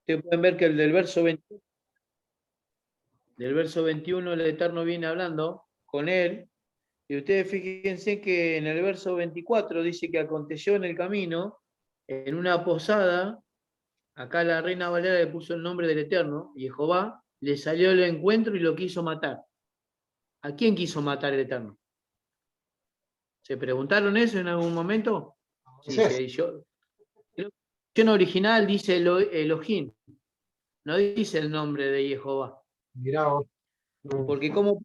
ustedes pueden ver que el del verso 21 el Eterno viene hablando con él, y ustedes fíjense que en el verso 24 dice que aconteció en el camino, en una posada, acá la Reina Valera le puso el nombre del Eterno, y Jehová le salió al encuentro y lo quiso matar. ¿A quién quiso matar el Eterno? ¿Se preguntaron eso en algún momento? Sí, yo, la versión original dice Elohim, no dice el nombre de Jehová. Mirá vos. Porque como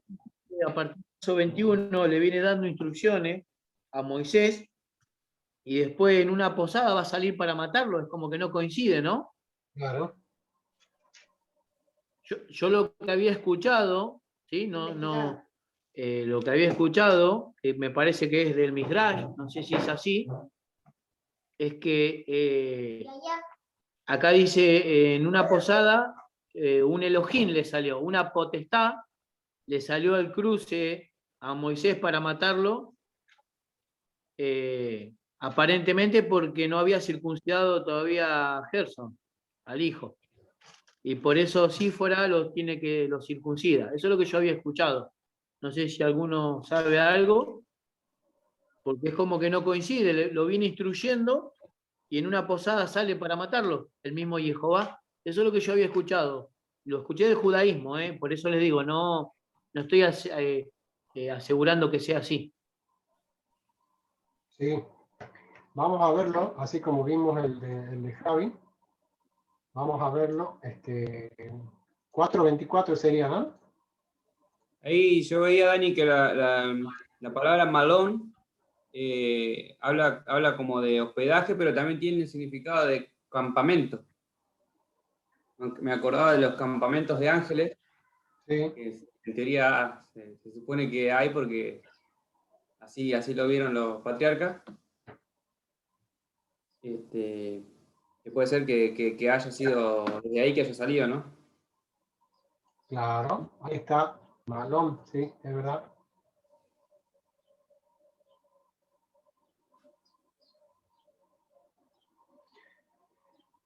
a partir del verso 21 le viene dando instrucciones a Moisés y después en una posada va a salir para matarlo, es como que no coincide, ¿no? Claro. Yo lo que había escuchado, ¿sí? Lo que había escuchado, que me parece que es del Midrash, no sé si es así, es que acá dice, en una posada, un Elohim le salió, una potestad le salió al cruce a Moisés para matarlo, aparentemente porque no había circuncidado todavía a Gerson, al hijo. Y por eso Sífora lo circuncida. Eso es lo que yo había escuchado. No sé si alguno sabe algo, porque es como que no coincide, lo viene instruyendo y en una posada sale para matarlo, el mismo Jehová. Eso es lo que yo había escuchado. Lo escuché del judaísmo, por eso les digo, no estoy asegurando que sea así. Sí. Vamos a verlo, así como vimos el de Javi. Vamos a verlo. 4:24 sería, ¿no? Ahí yo veía, Dani, que la palabra malón habla como de hospedaje, pero también tiene el significado de campamento. Me acordaba de los campamentos de ángeles, Sí. que en teoría se supone que hay porque así lo vieron los patriarcas. Que puede ser que haya sido desde ahí que haya salido, ¿no? Claro, ahí está. Malón, sí, es verdad.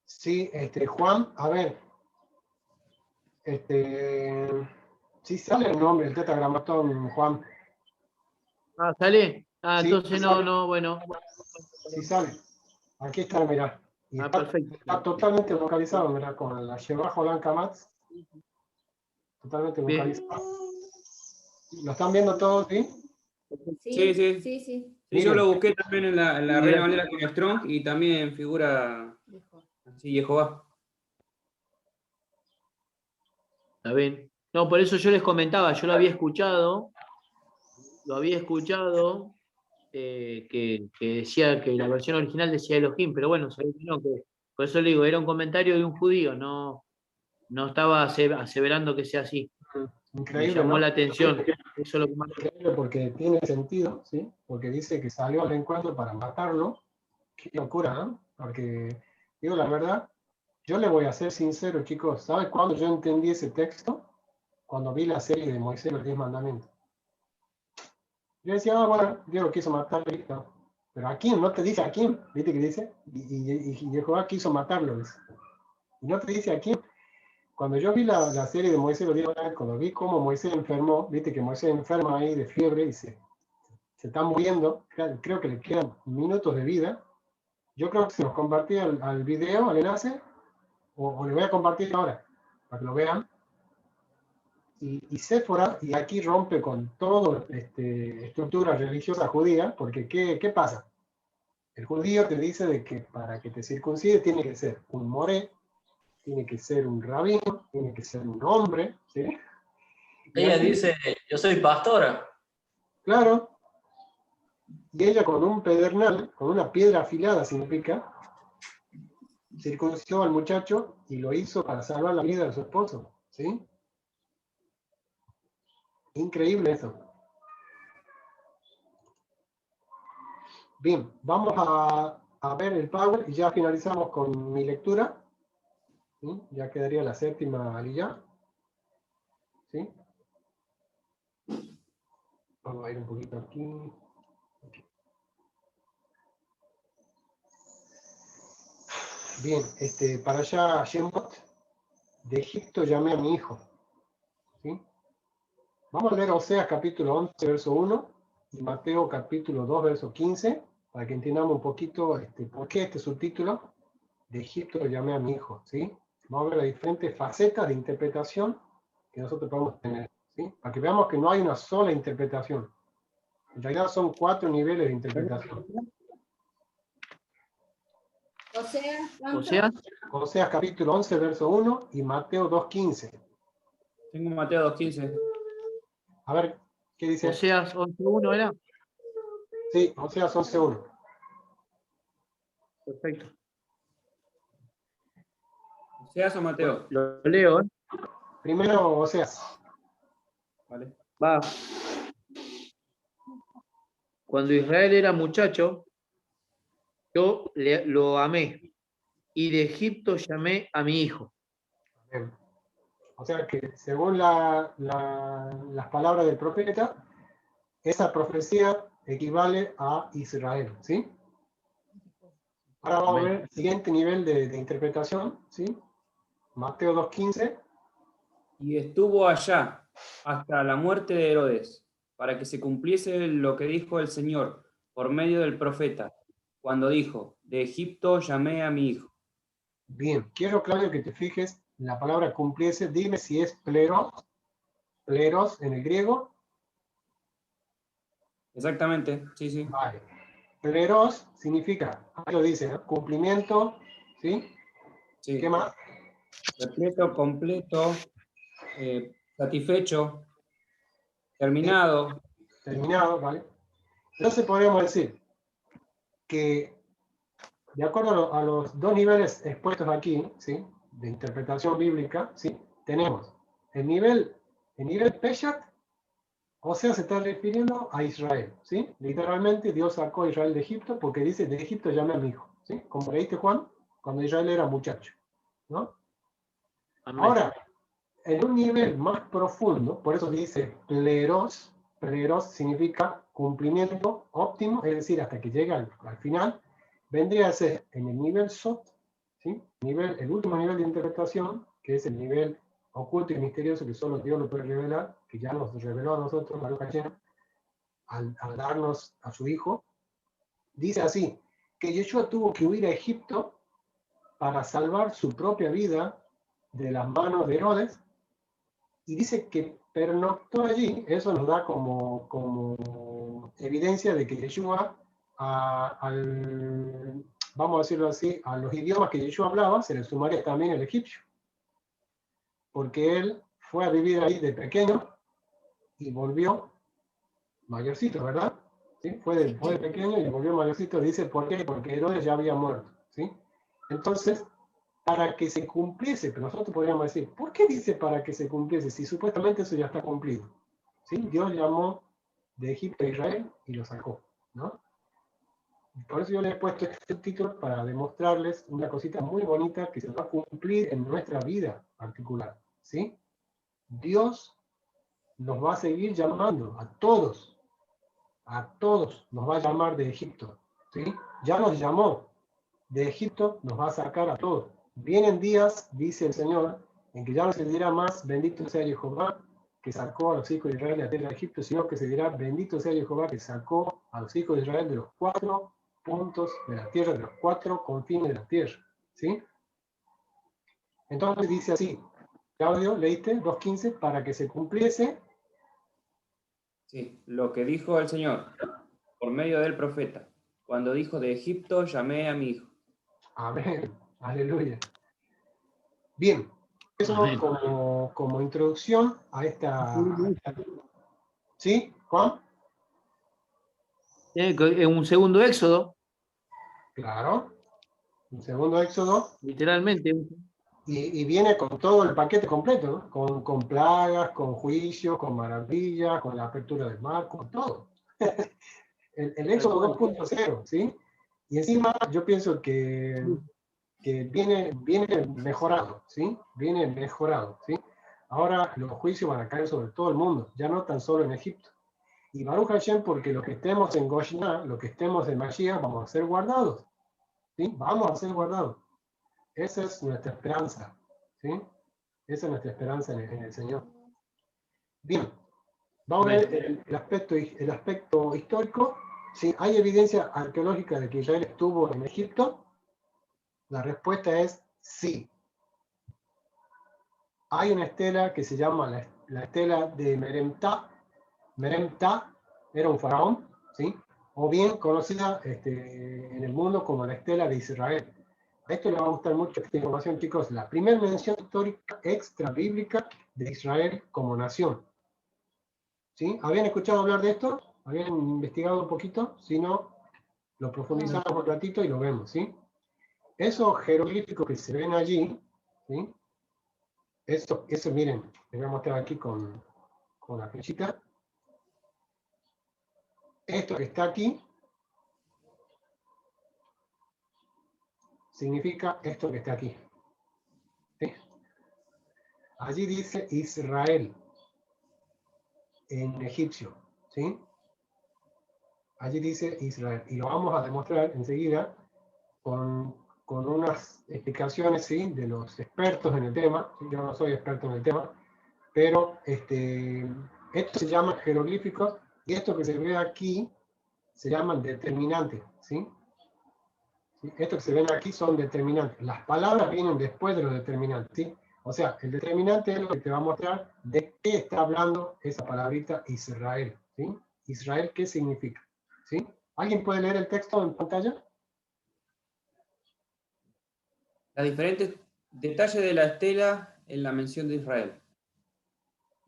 Sí, Juan, a ver. Sí sale el nombre, el tetragramatón, Juan. Ah, ¿sale? Ah, Sí, entonces sale. bueno. Sí sale. Aquí está, mirá. Y Perfecto. está totalmente localizado, mirá, con la Shebajo Blanca Mats. Totalmente Bien. localizado. ¿Lo están viendo todos, sí? Sí. Sí, yo lo busqué también en la Reina Valera con Strong y también figura así Jehová. Está bien. No, por eso yo les comentaba, yo lo había escuchado, que decía que la versión original decía Elohim, pero bueno, sabía que no, por eso le digo, era un comentario de un judío, no estaba aseverando que sea así. Increíble, Me llamó ¿no? la atención. Eso es lo que más... Increíble porque tiene sentido, ¿sí? Porque dice que salió al encuentro para matarlo. Qué locura, ¿no? Porque, digo la verdad, yo le voy a ser sincero, chicos. ¿Sabes cuándo yo entendí ese texto? Cuando vi la serie de Moisés, los 10 mandamientos. Yo decía, bueno, Dios lo quiso matar, listo. Pero ¿a quién? No te dice a quién, ¿viste que dice? Y Jehová quiso matarlo, dice. Y no te dice a quién. Cuando yo vi la serie de Moisés, cuando vi cómo Moisés enfermó, viste que Moisés enferma ahí de fiebre y se está muriendo, creo que le quedan minutos de vida. Yo creo que se los compartí al video, al enlace, o le voy a compartir ahora, para que lo vean. Y Séfora, y aquí rompe con toda estructura religiosa judía, porque ¿qué pasa? El judío te dice de que para que te circuncide tiene que ser un moré, tiene que ser un rabino, tiene que ser un hombre, ¿sí? Ella dice, yo soy pastora. Claro. Y ella con un pedernal, con una piedra afilada significa, circuncidó al muchacho y lo hizo para salvar la vida de su esposo, ¿sí? Increíble eso. Bien, vamos a ver el Power y ya finalizamos con mi lectura. ¿Sí? Ya quedaría la séptima aliyá. ¿Sí? Vamos a ir un poquito aquí. Bien, para allá Shemot de Egipto llamé a mi hijo. ¿Sí? Vamos a leer Oseas capítulo 11, verso 1, y Mateo capítulo 2, verso 15, para que entendamos un poquito por qué este subtítulo, de Egipto llamé a mi hijo. ¿Sí? Vamos a ver las diferentes facetas de interpretación que nosotros podemos tener. ¿Sí? Para que veamos que no hay una sola interpretación. En realidad son 4 niveles de interpretación. Oseas capítulo 11, verso 1 y Mateo 2.15. Tengo Mateo 2.15. A ver, ¿qué dice? Oseas 11.1 era. Sí, Oseas 11.1. Perfecto. ¿Oseas o Mateo? Lo leo, ¿eh? Primero Oseas. Vale. Va. Cuando Israel era muchacho, yo lo amé, y de Egipto llamé a mi hijo. Bien. O sea que según las palabras del profeta, esa profecía equivale a Israel, ¿sí? Ahora vamos a ver el siguiente nivel de interpretación, ¿sí? Mateo 2.15. Y estuvo allá hasta la muerte de Herodes, para que se cumpliese lo que dijo el Señor por medio del profeta, cuando dijo, de Egipto llamé a mi hijo. Bien, quiero, Claudio, que te fijes en la palabra cumpliese. Dime si es pleros en el griego. Exactamente, sí, sí. Vale. Pleros significa, ahí lo dice, ¿no? Cumplimiento, ¿sí? Sí. ¿Qué más? Repleto, completo, satisfecho, terminado. Terminado, ¿vale? Entonces podríamos decir que, de acuerdo a los 2 niveles expuestos aquí, ¿sí? De interpretación bíblica, ¿sí? Tenemos el nivel Peshat, o sea, se está refiriendo a Israel, ¿sí? Literalmente Dios sacó a Israel de Egipto porque dice, de Egipto llamé a mi hijo, ¿sí? Como leíste, Juan, cuando Israel era muchacho, ¿no? Amén. Ahora, en un nivel más profundo, por eso dice pleros significa cumplimiento óptimo, es decir, hasta que llega al final, vendría a ser en el nivel Sot, ¿sí? El último nivel de interpretación, que es el nivel oculto y misterioso que solo Dios lo puede revelar, que ya nos reveló a nosotros, Baruch Hashem, al darnos a su hijo, dice así, que Yeshua tuvo que huir a Egipto para salvar su propia vida de las manos de Herodes, y dice que pernoctó allí. Eso nos da como evidencia de que Yeshua, vamos a decirlo así, a los idiomas que Yeshua hablaba, se le sumaría también el egipcio, porque él fue a vivir ahí de pequeño y volvió mayorcito, ¿verdad? ¿Sí? Fue de pequeño y volvió mayorcito. Dice, ¿por qué? Porque Herodes ya había muerto, ¿sí? Entonces, para que se cumpliese, pero nosotros podríamos decir, ¿por qué dice para que se cumpliese? Si supuestamente eso ya está cumplido. ¿Sí? Dios llamó de Egipto a Israel y lo sacó, ¿no? Por eso yo le he puesto este título para demostrarles una cosita muy bonita que se va a cumplir en nuestra vida particular, ¿sí? Dios nos va a seguir llamando a todos nos va a llamar de Egipto, ¿sí? Ya nos llamó de Egipto, nos va a sacar a todos. Vienen días, dice el Señor, en que ya no se dirá más, bendito sea Jehová, que sacó a los hijos de Israel de la tierra de Egipto, sino que se dirá, bendito sea Jehová, que sacó a los hijos de Israel de los 4 puntos de la tierra, de los 4 confines de la tierra. ¿Sí? Entonces dice así, Claudio, leíste 2.15, para que se cumpliese. Sí, lo que dijo el Señor por medio del profeta, cuando dijo, de Egipto llamé a mi hijo. Amén, aleluya. Bien, eso como introducción a esta... ¿Sí, Juan? Un segundo éxodo. Claro, un segundo éxodo. Literalmente. Y viene con todo el paquete completo, ¿no? Con plagas, con juicios, con maravillas, con la apertura del mar, con todo. el éxodo 2.0, ¿sí? Y encima yo pienso que viene mejorado, ¿sí? Viene mejorado, ¿sí? Ahora los juicios van a caer sobre todo el mundo, ya no tan solo en Egipto. Y Baruch Hashem, porque los que estemos en Goshná, los que estemos en Mashiach, vamos a ser guardados, ¿sí? Vamos a ser guardados. Esa es nuestra esperanza, ¿sí? Esa es nuestra esperanza en el Señor. Bien, vamos a ver el aspecto histórico. Si hay evidencia arqueológica de que Israel estuvo en Egipto, la respuesta es sí. Hay una estela que se llama la estela de Meremta. Meremta era un faraón, ¿sí? O bien conocida en el mundo como la estela de Israel. A esto le va a gustar mucho esta información, chicos. La primera mención histórica extra bíblica de Israel como nación. ¿Sí? ¿Habían escuchado hablar de esto? ¿Habían investigado un poquito? Si no, lo profundizamos un ratito y lo vemos, ¿sí? Esos jeroglíficos que se ven allí, ¿sí? Eso miren, les voy a mostrar aquí con la flechita. Esto que está aquí significa esto que está aquí. ¿Sí? Allí dice Israel en egipcio, ¿sí? Allí dice Israel. Y lo vamos a demostrar enseguida con unas explicaciones, ¿sí? De los expertos en el tema. Yo no soy experto en el tema, pero esto se llama jeroglíficos y esto que se ve aquí se llaman determinantes, ¿sí? ¿Sí? Esto que se ven aquí son determinantes. Las palabras vienen después de los determinantes, ¿sí? O sea, el determinante es lo que te va a mostrar de qué está hablando esa palabrita Israel, ¿sí? Israel, ¿qué significa? ¿Sí? ¿Alguien puede leer el texto en pantalla? Los diferentes detalles de la estela en la mención de Israel.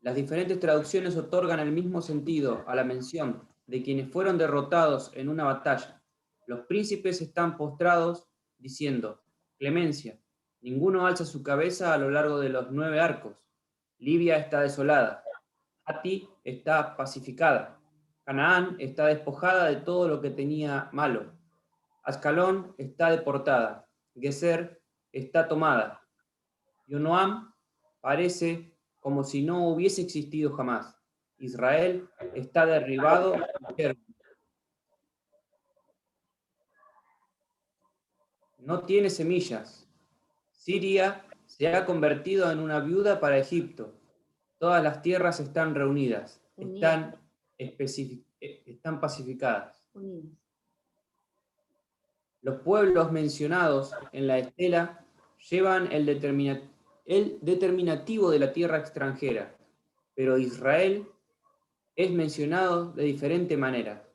Las diferentes traducciones otorgan el mismo sentido a la mención de quienes fueron derrotados en una batalla. Los príncipes están postrados diciendo, clemencia, ninguno alza su cabeza a lo largo de los 9 arcos. Libia está desolada. Hati está pacificada. Canaán está despojada de todo lo que tenía malo. Ascalón está deportada. Geser está tomada. Yonoam parece como si no hubiese existido jamás. Israel está derribado. No tiene semillas. Siria se ha convertido en una viuda para Egipto. Todas las tierras están reunidas. Están pacificadas. Unidas. Los pueblos mencionados en la estela llevan el determinativo de la tierra extranjera, pero Israel es mencionado de diferente manera.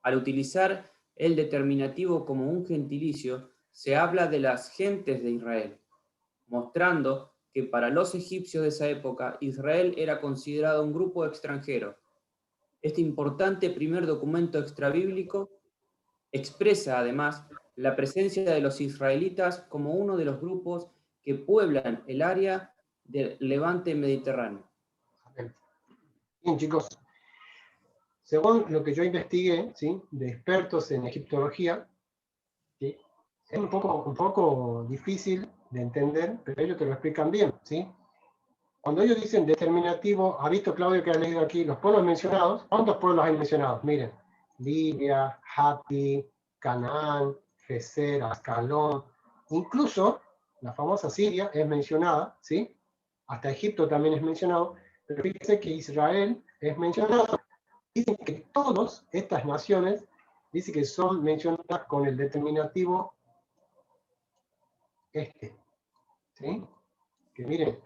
Al utilizar el determinativo como un gentilicio, se habla de las gentes de Israel, mostrando que para los egipcios de esa época Israel era considerado un grupo extranjero. Este importante primer documento extrabíblico expresa además la presencia de los israelitas como uno de los grupos que pueblan el área del Levante mediterráneo. Bien, chicos. Según lo que yo investigué, ¿sí? De expertos en egiptología, ¿sí? Es un poco difícil de entender, pero ellos te lo explican bien, ¿sí? Cuando ellos dicen determinativo, ha visto Claudio que ha leído aquí los pueblos mencionados. ¿Cuántos pueblos hay mencionados? Miren, Libia, Hati, Canaán, Geser, Ascalón, incluso la famosa Siria es mencionada, ¿sí? Hasta Egipto también es mencionado, pero fíjense que Israel es mencionado. Dicen que todas estas naciones, dice que son mencionadas con el determinativo ¿sí? Que miren,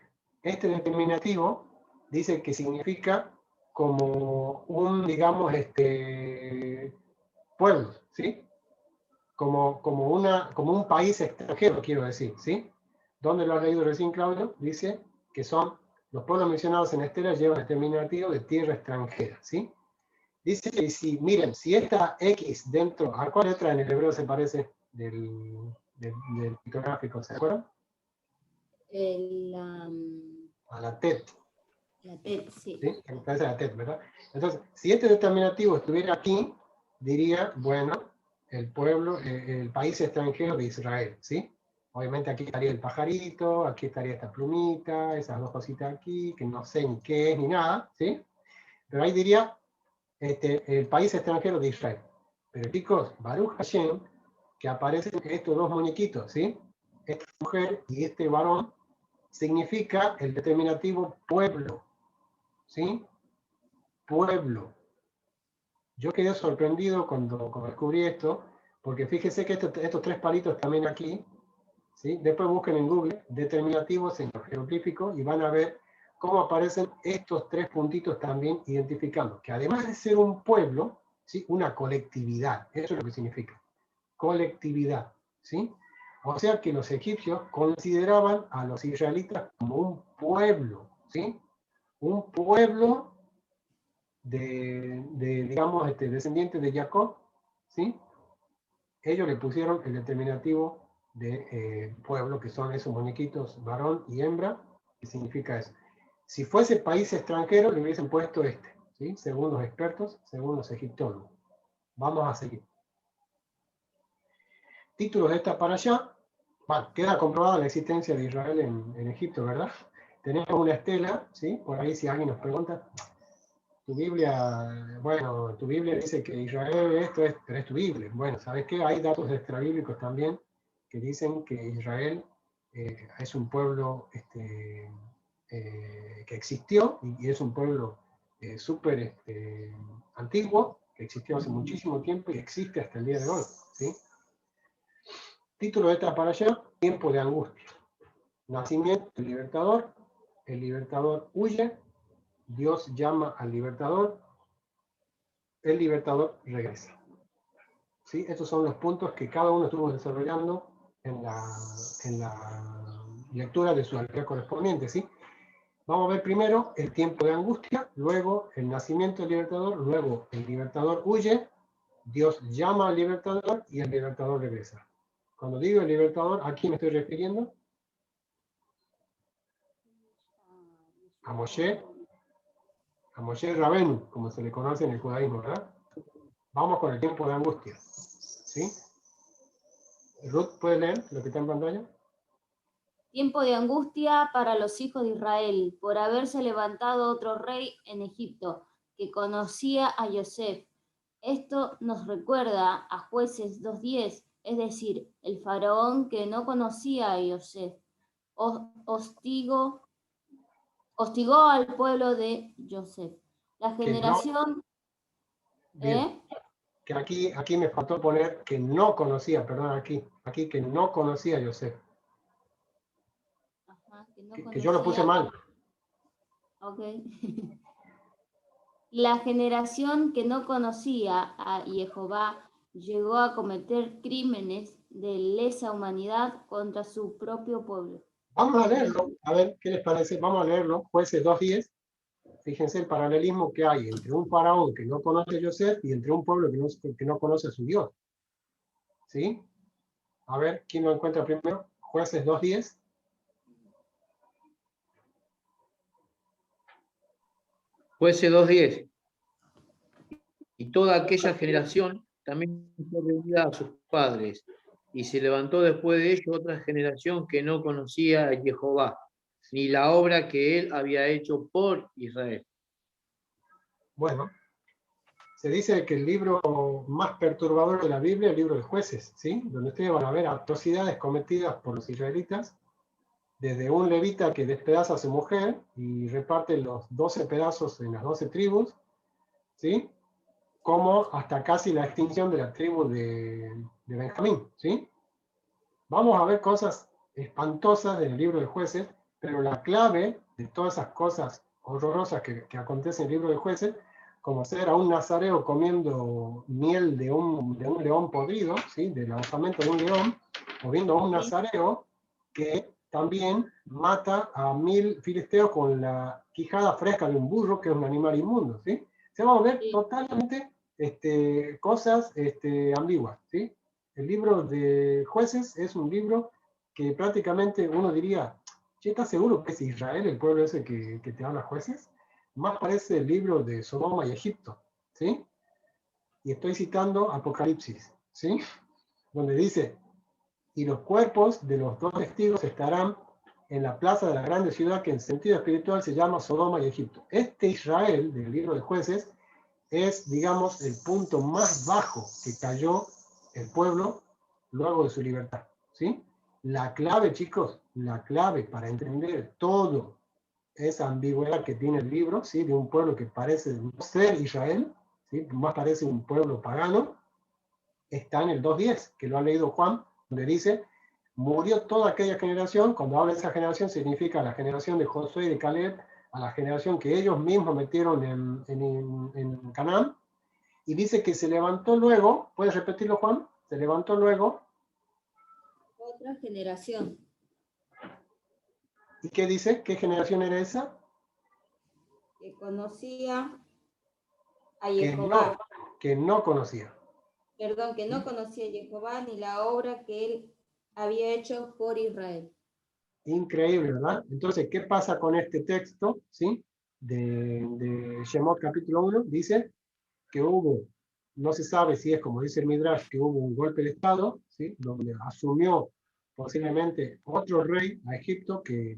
este determinativo dice que significa como un, digamos, pueblo, ¿sí? Como un país extranjero, quiero decir, ¿sí? ¿Dónde lo has leído recién, Claudio? Dice que son los pueblos mencionados en Estela llevan el determinativo de tierra extranjera, ¿sí? Dice que si, miren, si esta X dentro, ¿a cuál letra en el hebreo se parece del pictográfico? ¿Se acuerdan? A la TET. La TET, sí. ¿Sí? Me parece la TET, ¿verdad? Entonces, si este determinativo estuviera aquí, diría, bueno, el pueblo, el país extranjero de Israel, ¿sí? Obviamente aquí estaría el pajarito, aquí estaría esta plumita, esas dos cositas aquí, que no sé ni qué es ni nada, ¿sí? Pero ahí diría el país extranjero de Israel. Pero chicos, Baruch Hashem, que aparecen estos dos muñequitos, ¿sí? Esta mujer y este varón, significa el determinativo pueblo, ¿sí? Pueblo. Yo quedé sorprendido cuando descubrí esto, porque fíjense que estos tres palitos también aquí, ¿sí? Después busquen en Google determinativos en los jeroglíficos y van a ver cómo aparecen estos tres puntitos también identificando que además de ser un pueblo, ¿sí? Una colectividad, eso es lo que significa, colectividad, ¿sí? O sea que los egipcios consideraban a los israelitas como un pueblo, ¿sí? Un pueblo digamos, descendientes de Jacob, ¿sí? Ellos le pusieron el determinativo de pueblo, que son esos muñequitos varón y hembra, que significa eso. Si fuese país extranjero, le hubiesen puesto este, ¿sí? Según los expertos, según los egiptólogos. Vamos a seguir. Títulos de esta para allá. Bueno, queda comprobada la existencia de Israel en Egipto, ¿verdad? Tenemos una estela, ¿sí? Por ahí si alguien nos pregunta, tu Biblia, bueno, tu Biblia dice que Israel esto es, pero es tu Biblia. Bueno, ¿sabes qué? Hay datos extrabíblicos también que dicen que Israel es un pueblo que existió y es un pueblo súper antiguo, que existió hace muchísimo tiempo y existe hasta el día de hoy, ¿sí? Título de esta para allá, tiempo de angustia. Nacimiento del libertador, el libertador huye, Dios llama al libertador, el libertador regresa. ¿Sí? Estos son los puntos que cada uno estuvo desarrollando en la lectura de su alquilía correspondiente. ¿Sí? Vamos a ver primero el tiempo de angustia, luego el nacimiento del libertador, luego el libertador huye, Dios llama al libertador y el libertador regresa. Cuando digo el libertador, ¿a quién me estoy refiriendo? A Moshe Rabenu, como se le conoce en el judaísmo, ¿verdad? Vamos con el tiempo de angustia. ¿Sí? Ruth, ¿puedes leer lo que está en pantalla? Tiempo de angustia para los hijos de Israel, por haberse levantado otro rey en Egipto, que conocía a Yosef. Esto nos recuerda a Jueces 2:10, es decir, el faraón que no conocía a Yosef, hostigó al pueblo de Yosef. La generación... Bien. Que aquí me faltó poner que no conocía, perdón, aquí que no conocía a Yosef. Ajá, que yo lo puse mal. Ok. La generación que no conocía a Jehová llegó a cometer crímenes de lesa humanidad contra su propio pueblo. Vamos a leerlo, a ver qué les parece. Vamos a leerlo, Jueces 2:10. Fíjense el paralelismo que hay entre un faraón que no conoce a Yosef y entre un pueblo que no conoce a su Dios. ¿Sí? A ver, ¿quién lo encuentra primero? Jueces 2:10. Jueces 2:10. Y toda aquella generación también fue reunida a sus padres, y se levantó después de ello otra generación que no conocía a Jehová, ni la obra que él había hecho por Israel. Bueno, se dice que el libro más perturbador de la Biblia es el libro de Jueces, ¿sí? Donde ustedes van a ver atrocidades cometidas por los israelitas, desde un levita que despedaza a su mujer y reparte los 12 pedazos en las 12 tribus, ¿sí? Como hasta casi la extinción de la tribu de Benjamín, ¿sí? Vamos a ver cosas espantosas del libro de Jueces, pero la clave de todas esas cosas horrorosas que acontecen en el libro de Jueces, como ser a un nazareo comiendo miel de un león podrido, ¿sí? Del alzamiento de un león, o viendo a un nazareo que también mata a 1000 filisteos con la quijada fresca de un burro, que es un animal inmundo, ¿sí? Se van a ver totalmente cosas ambiguas, ¿sí? El libro de Jueces es un libro que prácticamente uno diría, ¿che, estás seguro que es Israel el pueblo ese que te habla Jueces? Más parece el libro de Sodoma y Egipto, ¿sí? Y estoy citando Apocalipsis, ¿sí? Donde dice, y los cuerpos de los dos testigos estarán en la plaza de la grande ciudad que en sentido espiritual se llama Sodoma y Egipto. Este Israel del libro de Jueces es, digamos, el punto más bajo que cayó el pueblo luego de su libertad, ¿sí? La clave, chicos, la clave para entender todo esa ambigüedad que tiene el libro, ¿sí? De un pueblo que parece no ser Israel, ¿sí? Más parece un pueblo pagano, está en el 2.10, que lo ha leído Juan, donde dice, murió toda aquella generación. Cuando habla de esa generación significa la generación de Josué y de Caleb, a la generación que ellos mismos metieron en Canaán, y dice que se levantó luego, ¿puedes repetirlo, Juan? Se levantó luego. Otra generación. ¿Y qué dice? ¿Qué generación era esa? Que conocía a Que Jehová. que no conocía. Perdón, que no conocía a Jehová ni la obra que él había hecho por Israel. Increíble, ¿verdad? Entonces, ¿qué pasa con este texto? ¿Sí? De Shemot capítulo 1, dice que hubo, no se sabe si es como dice el Midrash, que hubo un golpe de Estado, ¿sí? Donde asumió posiblemente otro rey a Egipto que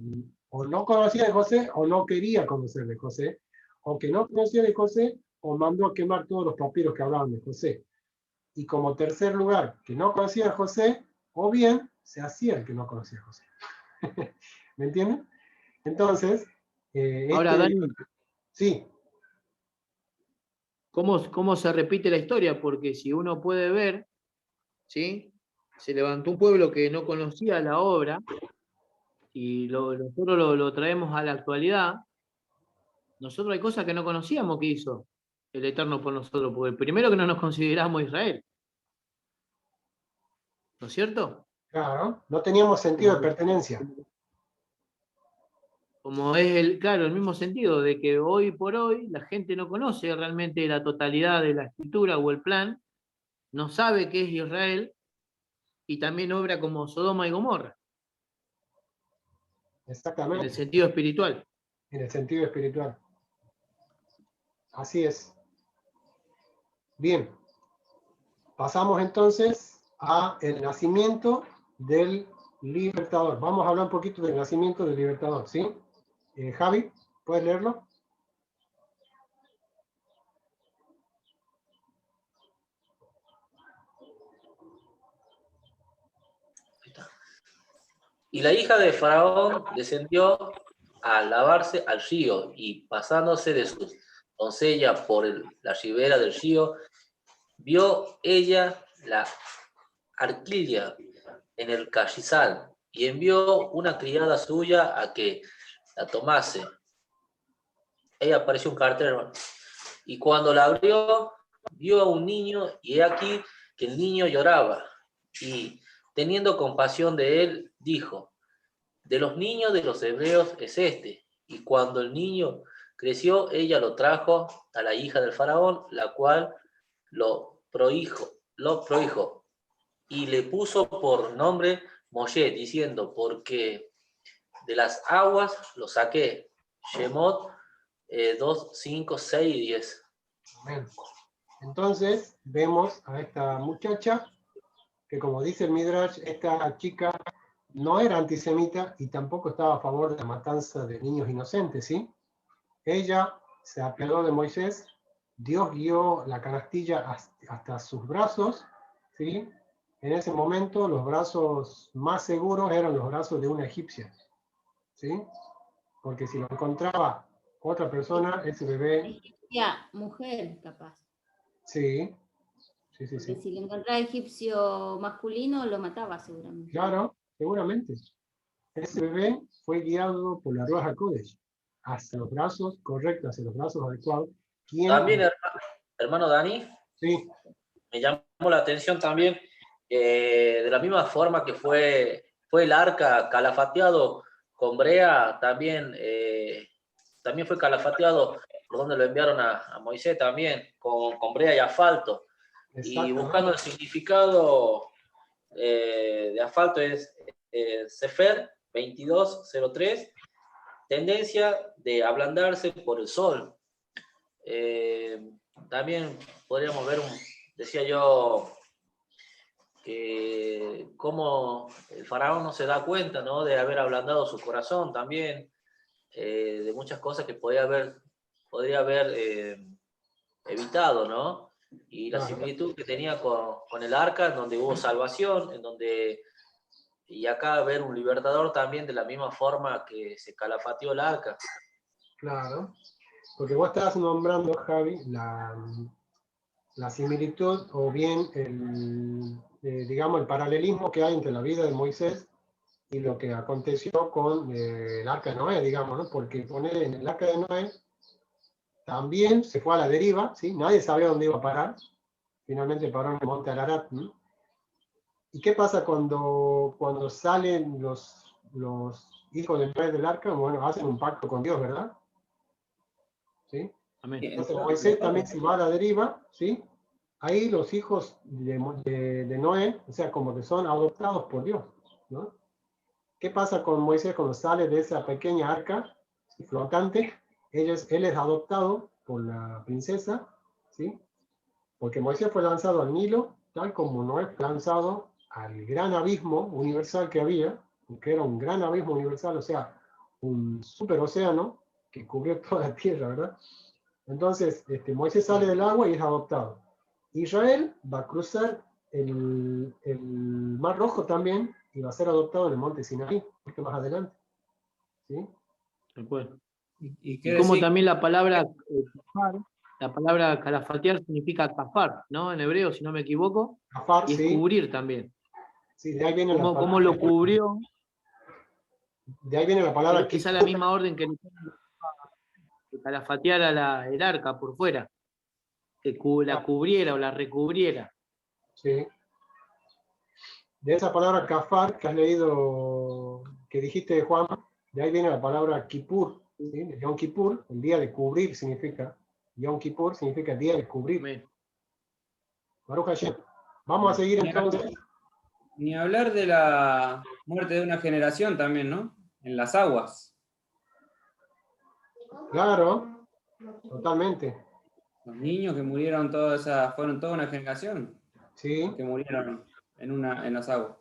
o no conocía de José o no quería conocer de José, o que no conocía de José o mandó a quemar todos los papiros que hablaban de José. Y como tercer lugar, que no conocía a José, o bien se hacía el que no conocía a José. ¿Me entienden? Entonces, Ahora, Dani, sí, ¿cómo se repite la historia? Porque si uno puede ver, ¿sí? Se levantó un pueblo que no conocía la obra y nosotros lo traemos a la actualidad. Nosotros hay cosas que no conocíamos que hizo el Eterno por nosotros, porque primero que no nos consideramos Israel, ¿no es cierto? claro, no teníamos sentido de Como, pertenencia. como es claro, el mismo sentido de que hoy por hoy la gente no conoce realmente la totalidad de la escritura o el plan, no sabe qué es Israel y también obra como Sodoma y Gomorra, en el Exactamente, sentido espiritual. en el sentido espiritual. Así es. Bien, pasamos entonces a el nacimiento del libertador. Vamos a hablar un poquito del nacimiento del libertador, ¿sí? Javi, ¿puedes leerlo? Y la hija de Faraón descendió a lavarse al río, y pasándose de sus doncellas por la ribera del río, vio ella la arquilla en el carrizal, y envió una criada suya a que la tomase. Ella apareció un cartel, hermano. Y cuando la abrió, vio a un niño, y he aquí que el niño lloraba. Y teniendo compasión de él, dijo: de los niños de los hebreos es este. Y cuando el niño creció, ella lo trajo a la hija del faraón, la cual lo prohijo, y le puso por nombre Moshe, diciendo: porque de las aguas lo saqué. Shemot 2, 5, 6 y 10. Amén. Entonces, vemos a esta muchacha que, como dice el Midrash, esta chica no era antisemita y tampoco estaba a favor de la matanza de niños inocentes, ¿sí? Ella se apiadó de Moisés, Dios guió la canastilla hasta sus brazos, ¿sí? En ese momento los brazos más seguros eran los brazos de una egipcia, ¿sí? Porque si lo encontraba otra persona, ese bebé, Ya, mujer, capaz. sí, sí, sí, Porque sí. si le encontraba egipcio masculino, lo mataba seguramente. Claro, seguramente. Ese bebé fue guiado por la Ruach HaKodesh hacia los brazos correctos, hacia los brazos adecuados. También, ¿Quién? hermano Dani, Sí, me llamó la atención también, de la misma forma que fue el arca calafateado con brea, también fue calafateado por donde lo enviaron a Moisés también, con brea y asfalto. Y buscando exactamente. el significado de asfalto es Sefer 2203, tendencia de ablandarse por el sol. También podríamos ver, decía yo, que cómo el faraón no se da cuenta, ¿no?, de haber ablandado su corazón también, de muchas cosas que podría haber evitado, ¿no? Y la Claro, similitud que tenía con el arca, en donde hubo salvación, en donde Y acá ver un libertador también de la misma forma que se calafateó el arca. Claro, porque vos estás nombrando, Javi, la similitud o bien digamos, el paralelismo que hay entre la vida de Moisés y lo que aconteció con el arca de Noé, digamos, ¿no? Porque poner en el arca de Noé también se fue a la deriva, ¿sí? Nadie sabía dónde iba a parar, finalmente paró en el monte Ararat, ¿no? ¿Y qué pasa cuando salen los hijos de Noé del arca? Bueno, hacen un pacto con Dios, ¿verdad? ¿Sí? Amén. Entonces Moisés también se va a la deriva, ¿sí? Ahí los hijos de Noé, o sea, como que son adoptados por Dios, ¿no? ¿Qué pasa con Moisés cuando sale de esa pequeña arca flotante? Él es adoptado por la princesa, ¿sí? Porque Moisés fue lanzado al Nilo, tal como Noé fue lanzado al gran abismo universal que había, que era un gran abismo universal, o sea, un super océano que cubrió toda la tierra, ¿verdad? Entonces, Moisés sale del agua y es adoptado. Israel va a cruzar el Mar Rojo también y va a ser adoptado en el monte Sinaí, un poquito más adelante. ¿Sí? Después. ¿Y qué Y como decir? también la palabra calafatear significa cafar, ¿no? En hebreo, si no me equivoco, Jafar, y es sí, cubrir también. sí, de ahí viene la ¿Cómo lo palabra, cubrió? de ahí viene la palabra Quizá la kippur, misma orden que calafateara el arca por fuera, que la cubriera o la recubriera. sí. De esa palabra kafar que has leído, que dijiste, Juan, de ahí viene la palabra kippur, ¿sí? Yom Kippur, el día de cubrir significa, Yom Kippur significa día de cubrir. Amén. Baruch Hashem. Vamos a seguir entonces. Ni hablar de la muerte de una generación también, ¿no? En las aguas. Claro, totalmente. Los niños que murieron, fueron toda una generación Sí, que murieron en las aguas.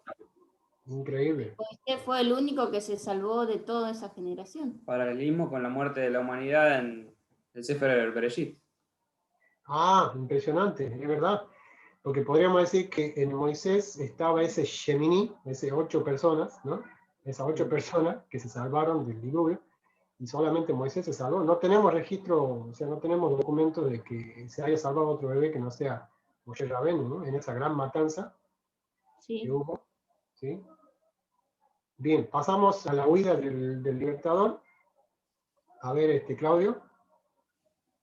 increíble. Moisés fue el único que se salvó de toda esa generación. Paralelismo con la muerte de la humanidad en el Sefer Bereshit. Ah, impresionante, es verdad. Porque podríamos decir que en Moisés estaba ese Shemini, ese 8 personas, ¿no? Esas 8 personas que se salvaron del diluvio, y solamente Moisés se salvó. No tenemos registro, o sea, no tenemos documento de que se haya salvado otro bebé que no sea Moshe Rabenu, ¿no? En esa gran matanza Sí. que hubo, ¿sí? Bien, pasamos a la huida del libertador. A ver, Claudio.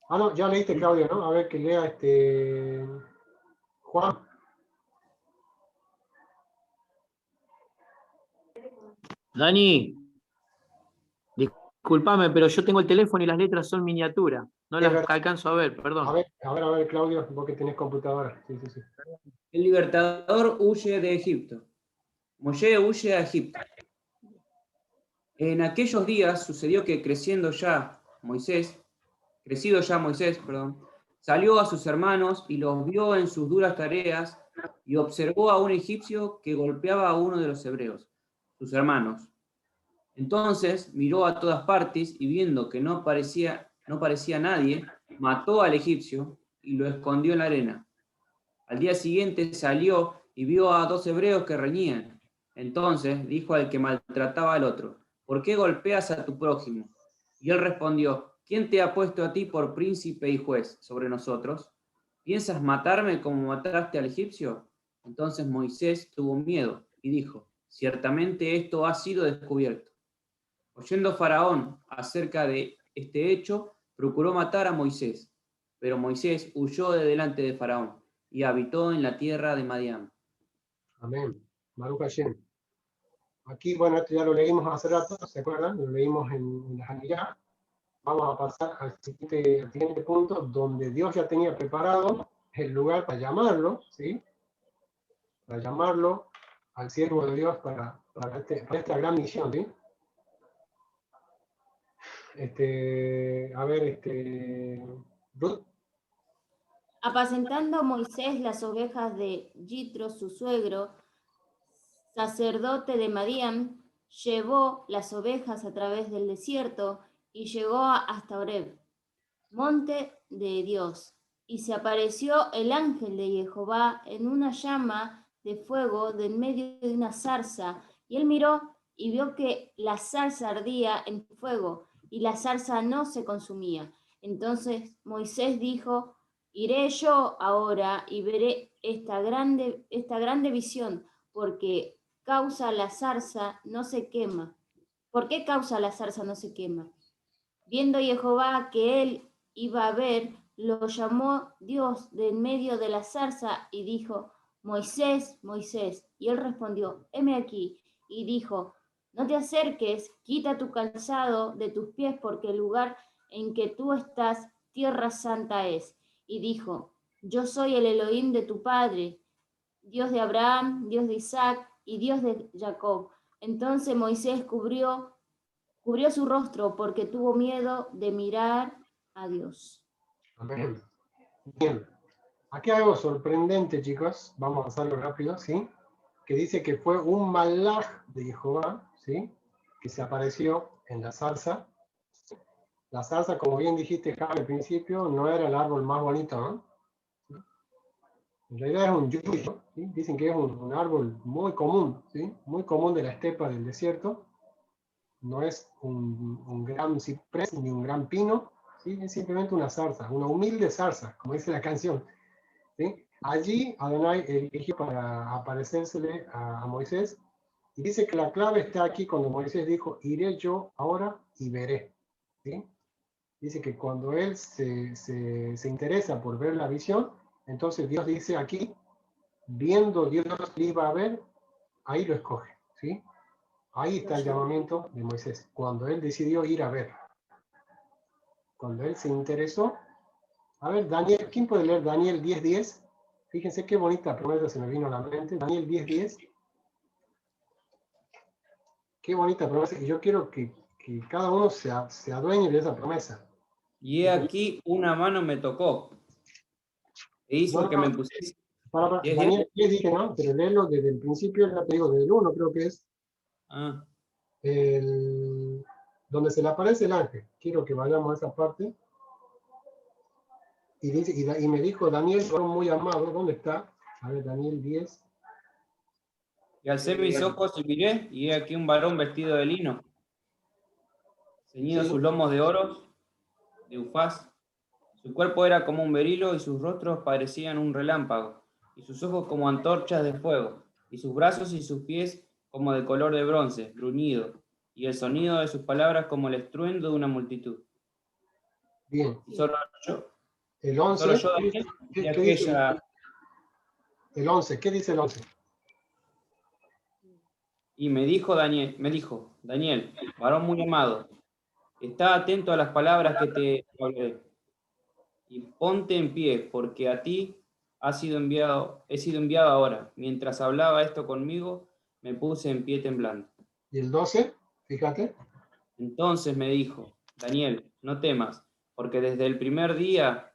Ah, no, ya leíste, Claudio, ¿no? A ver, que lea Juan. Dani, discúlpame, pero yo tengo el teléfono y las letras son miniatura. No Es las verdad. alcanzo a ver, A perdón. ver, Claudio, vos que tenés computadora. Sí, sí, sí. El libertador huye de Egipto. Moshe huye a Egipto. En aquellos días sucedió que crecido ya Moisés, salió a sus hermanos y los vio en sus duras tareas y observó a un egipcio que golpeaba a uno de los hebreos, sus hermanos. Entonces miró a todas partes y viendo que no parecía nadie, mató al egipcio y lo escondió en la arena. Al día siguiente salió y vio a 2 hebreos que reñían. Entonces dijo al que maltrataba al otro: ¿por qué golpeas a tu prójimo? Y él respondió: ¿quién te ha puesto a ti por príncipe y juez sobre nosotros? ¿Piensas matarme como mataste al egipcio? Entonces Moisés tuvo miedo y dijo: ciertamente esto ha sido descubierto. Oyendo Faraón acerca de este hecho, procuró matar a Moisés, pero Moisés huyó de delante de Faraón y habitó en la tierra de Madián. Amén. Baruch Hashem. Aquí, bueno, esto ya lo leímos hace rato, ¿se acuerdan? Lo leímos en la Hanirá. Vamos a pasar al siguiente punto, donde Dios ya tenía preparado el lugar para llamarlo, ¿sí? Para llamarlo al siervo de Dios para esta gran misión, ¿sí? A ver, Ruth. Apacentando Moisés las ovejas de Yitro, su suegro, sacerdote de Madián, llevó las ovejas a través del desierto y llegó hasta Horeb, monte de Dios. Y se apareció el ángel de Jehová en una llama de fuego de en medio de una zarza, Y él miró y vio que la zarza ardía en fuego, y la zarza no se consumía. Entonces Moisés dijo: iré yo ahora y veré esta grande visión, porque causa la zarza no se quema. ¿Por qué causa la zarza no se quema? Viendo Jehová que él iba a ver, lo llamó Dios de en medio de la zarza y dijo: Moisés, Moisés. Y él respondió: heme aquí. Y dijo: no te acerques, quita tu calzado de tus pies, porque el lugar en que tú estás, tierra santa es. Y dijo: yo soy el Elohim de tu padre, Dios de Abraham, Dios de Isaac y Dios de Jacob. Entonces Moisés cubrió su rostro porque tuvo miedo de mirar a Dios. Amén. Bien. Aquí hay algo sorprendente, chicos. Vamos a hacerlo rápido, ¿sí? Que dice que fue un malaj de Jehová, ¿sí? Que se apareció en la zarza. La zarza, como bien dijiste, Jaime, al principio, no era el árbol más bonito, ¿no? En realidad es un yuyo, ¿sí? Dicen que es un árbol muy común, ¿sí? Muy común de la estepa del desierto. No es un gran ciprés ni un gran pino, ¿sí? Es simplemente una zarza, una humilde zarza, como dice la canción, ¿sí? Allí Adonai eligió para aparecérsele a Moisés, y dice que la clave está aquí cuando Moisés dijo: iré yo ahora y veré, ¿sí? Dice que cuando él se interesa por ver la visión, entonces Dios dice aquí, viendo Dios que iba a ver, ahí lo escoge, ¿sí? Ahí está el llamamiento de Moisés, cuando él decidió ir a ver. Cuando él se interesó. A ver, Daniel, ¿quién puede leer Daniel 10:10? Fíjense qué bonita promesa se me vino a la mente. Daniel 10:10. Qué bonita promesa. Y yo quiero que cada uno se adueñe de esa promesa. Y he aquí una mano me tocó, e hizo No, que me pusiese. Daniel 10 dije no, pero léelo desde el principio, ya te digo, desde el 1 creo que es, Ah, donde se le aparece el ángel. Quiero que vayamos a esa parte. Y, dice, y me dijo: Daniel, muy amado, ¿dónde está? A ver, Daniel 10. y alcé mis ojos y miré, y he aquí un varón vestido de lino, ceñido Sí. sus lomos de oro, de ufaz. Su cuerpo era como un berilo, y sus rostros parecían un relámpago, y sus ojos como antorchas de fuego, y sus brazos y sus pies como de color de bronce, bruñido, y el sonido de sus palabras como el estruendo de una multitud. Bien. Y solo yo, El 11. Daniel, y ¿Qué dice aquella... el 11? ¿Qué dice el 11? Y me dijo, Daniel, varón muy amado, está atento a las palabras que te hablé, y ponte en pie, porque a ti he sido enviado ahora. Mientras hablaba esto conmigo, me puse en pie temblando. Y el 12, fíjate. Entonces me dijo: Daniel, no temas, porque desde el primer día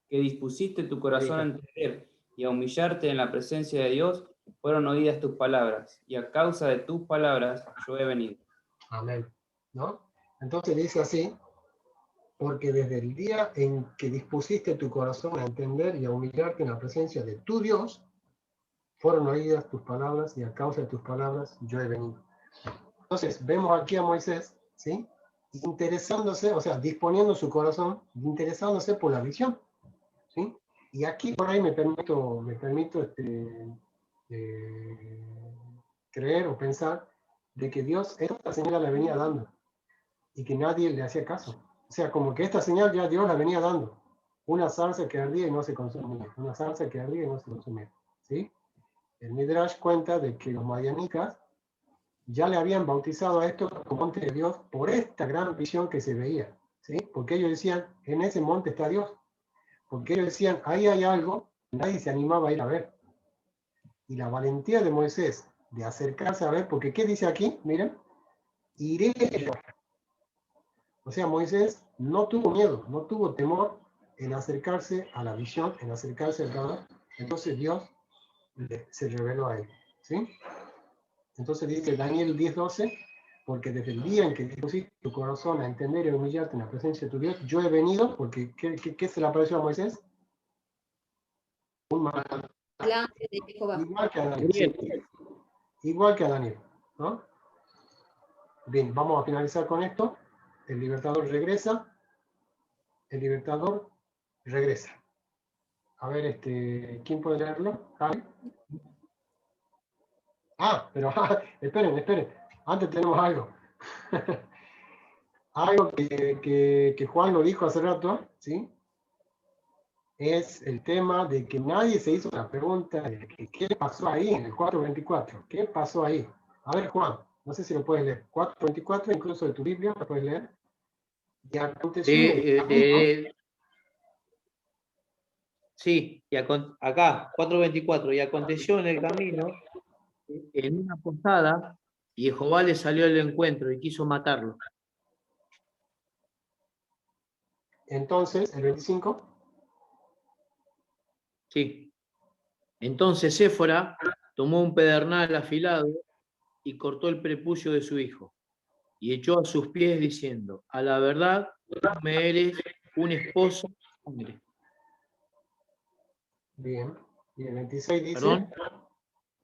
que dispusiste tu corazón a entender y a humillarte en la presencia de Dios, fueron oídas tus palabras, y a causa de tus palabras yo he venido. Amén. ¿No? Entonces dice así: porque desde el día en que dispusiste tu corazón a entender y a humillarte en la presencia de tu Dios, fueron oídas tus palabras, y a causa de tus palabras yo he venido. Entonces vemos aquí a Moisés, ¿sí? Interesándose, o sea, disponiendo su corazón, interesándose por la visión, ¿sí? Y aquí por ahí me permito creer o pensar de que Dios esta señal la venía dando y que nadie le hacía caso. O sea, como que esta señal ya Dios la venía dando. Una zarza que ardía y no se consumía. Una zarza que ardía y no se consumía. ¿Sí? El Midrash cuenta de que los madianitas ya le habían bautizado a esto como monte de Dios por esta gran visión que se veía. ¿Sí? Porque ellos decían, en ese monte está Dios. Porque ellos decían, ahí hay algo, nadie se animaba a ir a ver. Y la valentía de Moisés de acercarse a ver, porque ¿qué dice aquí? Miren, iré yo. O sea, Moisés no tuvo miedo, no tuvo temor en acercarse a la visión, en acercarse al Gadol. Entonces Dios se reveló a él. ¿Sí? Entonces dice Daniel 10:12, porque desde el día en que dispusiste tu corazón a entender y a humillarte en la presencia de tu Dios, yo he venido, porque ¿qué se le apareció a Moisés? Un El ángel de Jehová. igual que a Daniel. ¿Sí? Igual que a Daniel. ¿no? Bien, vamos a finalizar con esto. El libertador regresa. El libertador regresa. A ver, ¿quién puede leerlo? ¿Javi? Pero esperen. Antes tenemos algo. Algo que Juan lo dijo hace rato, ¿sí? Es el tema de que nadie se hizo la pregunta de qué pasó ahí en el 424. ¿Qué pasó ahí? A ver, Juan, no sé si lo puedes leer. 424, incluso de tu Biblia, lo puedes leer. Y aconteció en el camino. Sí, acá, 4:24, y aconteció en el camino, en una posada, y Jehová le salió al encuentro y quiso matarlo. Entonces, el 25. Sí. Entonces Séfora tomó un pedernal afilado y cortó el prepucio de su hijo, y echó a sus pies diciendo: a la verdad, tú me eres un esposo. Bien. Y el 26 dice. ¿Perdón?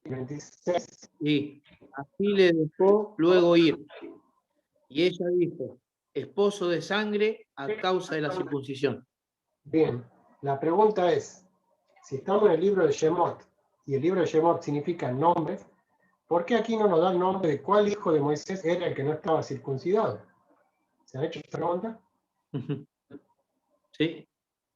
Y el 26. Sí. Así le dejó luego ir. Y ella dijo: esposo de sangre a causa de la circuncisión. Bien. La pregunta es, si estamos en el libro de Shemot, y el libro de Shemot significa nombres, ¿por qué aquí no nos da el nombre de cuál hijo de Moisés era el que no estaba circuncidado? ¿Se han hecho esta pregunta? Sí.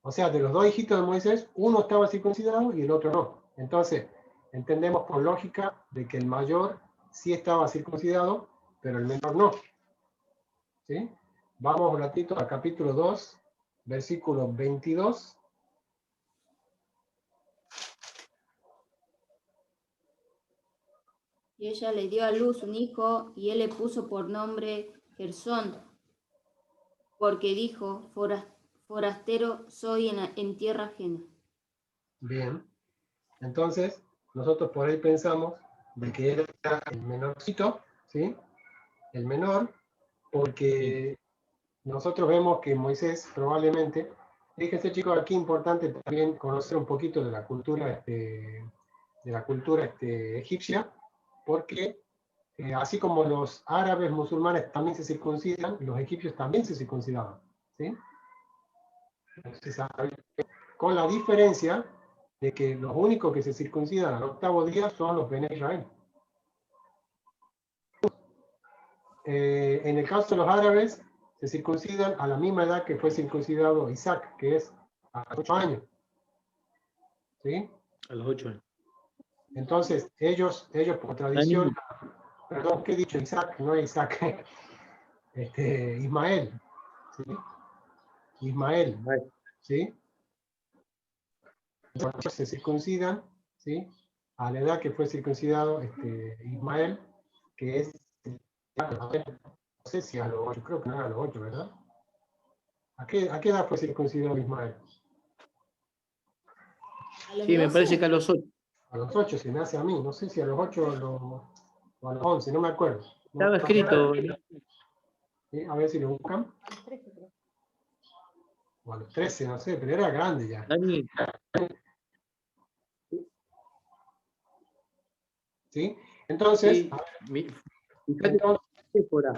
O sea, de los dos hijitos de Moisés, uno estaba circuncidado y el otro no. Entonces, entendemos por lógica de que el mayor sí estaba circuncidado, pero el menor no. ¿Sí? Vamos un ratito al capítulo 2, versículo 22. Y ella le dio a luz un hijo, y él le puso por nombre Gersón, porque dijo: forastero soy en tierra ajena. Bien. Entonces, nosotros por ahí pensamos de que era el menorcito, ¿sí? El menor, porque nosotros vemos que Moisés probablemente, fíjense chicos, aquí es importante también conocer un poquito de la cultura, egipcia, porque así como los árabes musulmanes también se circuncidan, los egipcios también se circuncidaban, ¿sí? Entonces, con la diferencia de que los únicos que se circuncidan al octavo día son los Bene Israel. En el caso de los árabes, se circuncidan a la misma edad que fue circuncidado Isaac, que es a los 8 años. ¿Sí? A los 8 años. Entonces, ellos por tradición, perdón, ¿qué he dicho? Isaac, no es Isaac, Ismael. ¿Sí? Ismael, ¿sí? Entonces se circuncidan, ¿sí? A la edad que fue circuncidado Ismael, que es, no sé si a los 8, creo que no era a los 8, ¿verdad? ¿A qué edad fue circuncidado Ismael? Sí, me parece que a los 8. A los 8 se me hace a mí, no sé si a los 8 o a los 11, no me acuerdo. Estaba escrito. ¿Sí? A ver si lo buscan. O a los 13, no sé, pero era grande ya. Dani, ¿Sí? Entonces, sí, a ver, fíjate, entonces,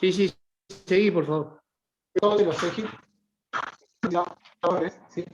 sí, seguí, por favor. los egipcios, ¿sí?